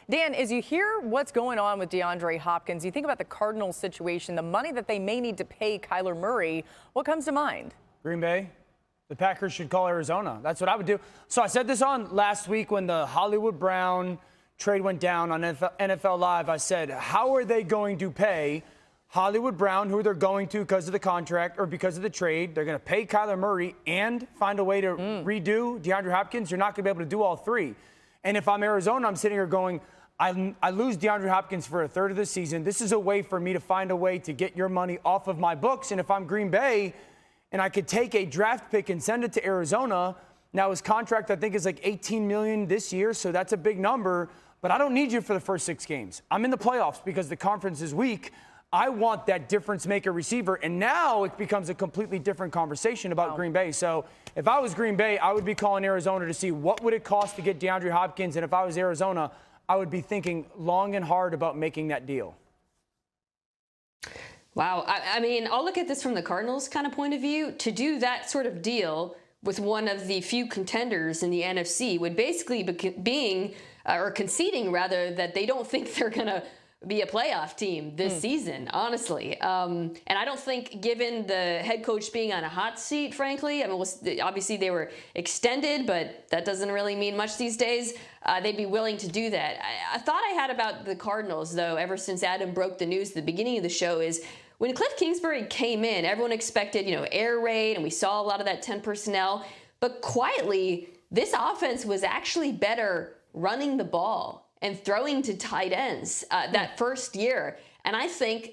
Dan, as you hear what's going on with DeAndre Hopkins, you think about the Cardinals situation, the money that they may need to pay Kyler Murray. What comes to mind? Green Bay. The Packers should call Arizona. That's what I would do. So I said this on last week when the Hollywood Brown trade went down on NFL Live. I said, how are they going to pay Hollywood Brown, who they're going to because of the contract or because of the trade? They're going to pay Kyler Murray and find a way to redo DeAndre Hopkins. You're not going to be able to do all three. And if I'm Arizona, I'm sitting here going, I lose DeAndre Hopkins for a third of the season. This is a way for me to find a way to get your money off of my books. And if I'm Green Bay and I could take a draft pick and send it to Arizona, now his contract I think is like $18 million this year, so that's a big number. But I don't need you for the first 6 games. I'm in the playoffs because the conference is weak. I want that difference maker receiver. And now it becomes a completely different conversation about Green Bay. So if I was Green Bay, I would be calling Arizona to see what would it cost to get DeAndre Hopkins. And if I was Arizona, I would be thinking long and hard about making that deal. Wow. I mean, I'll look at this from the Cardinals kind of point of view. To do that sort of deal with one of the few contenders in the NFC would basically be conceding rather that they don't think they're going to be a playoff team this season, honestly. And I don't think, given the head coach being on a hot seat, frankly, I mean, obviously they were extended, but that doesn't really mean much these days. They'd be willing to do that. I thought I had about the Cardinals, though, ever since Adam broke the news at the beginning of the show, is when Cliff Kingsbury came in, everyone expected, air raid, and we saw a lot of that 10 personnel. But quietly, this offense was actually better running the ball and throwing to tight ends that first year. And I think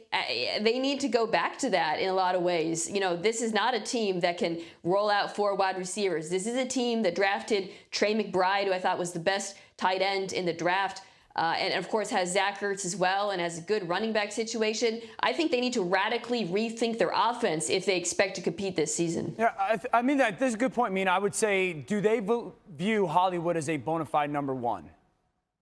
they need to go back to that in a lot of ways. This is not a team that can roll out 4 wide receivers. This is a team that drafted Trey McBride, who I thought was the best tight end in the draft. And of course has Zach Ertz as well and has a good running back situation. I think they need to radically rethink their offense if they expect to compete this season. Yeah, I mean, that's a good point. I mean, I would say, do they view Hollywood as a bona fide number one?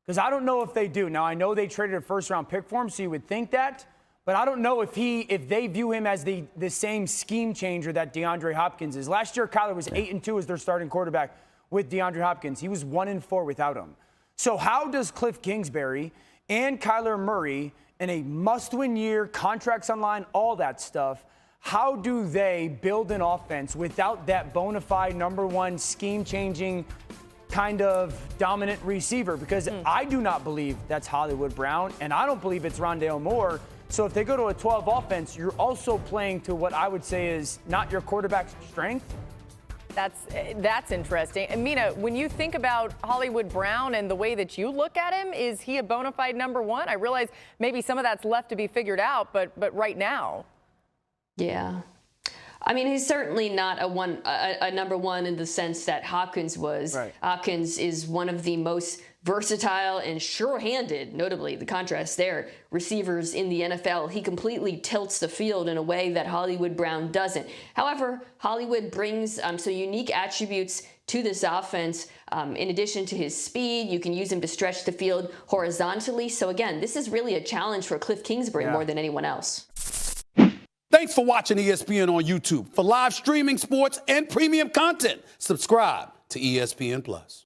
Because I don't know if they do. Now, I know they traded a first-round pick for him, so you would think that. But I don't know if they view him as the same scheme changer that DeAndre Hopkins is. Last year, Kyler was 8-2 as their starting quarterback with DeAndre Hopkins. He was 1-4 without him. So how does Cliff Kingsbury and Kyler Murray, in a must-win year, contracts online, all that stuff, how do they build an offense without that bona fide number one scheme-changing kind of dominant receiver? Because I do not believe that's Hollywood Brown, and I don't believe it's Rondale Moore. So if they go to a 12 offense, you're also playing to what I would say is not your quarterback's strength. That's interesting. And Mina, when you think about Hollywood Brown and the way that you look at him, is he a bona fide number one? I realize maybe some of that's left to be figured out, but right now. Yeah. I mean, he's certainly not a number one in the sense that Hopkins was. Right. Hopkins is one of the most versatile and sure-handed, notably the contrast there, receivers in the NFL. He completely tilts the field in a way that Hollywood Brown doesn't. However, Hollywood brings some unique attributes to this offense. In addition to his speed, you can use him to stretch the field horizontally. So again, this is really a challenge for Cliff Kingsbury more than anyone else. Thanks for watching ESPN on YouTube. For live streaming, sports, and premium content, subscribe to ESPN+.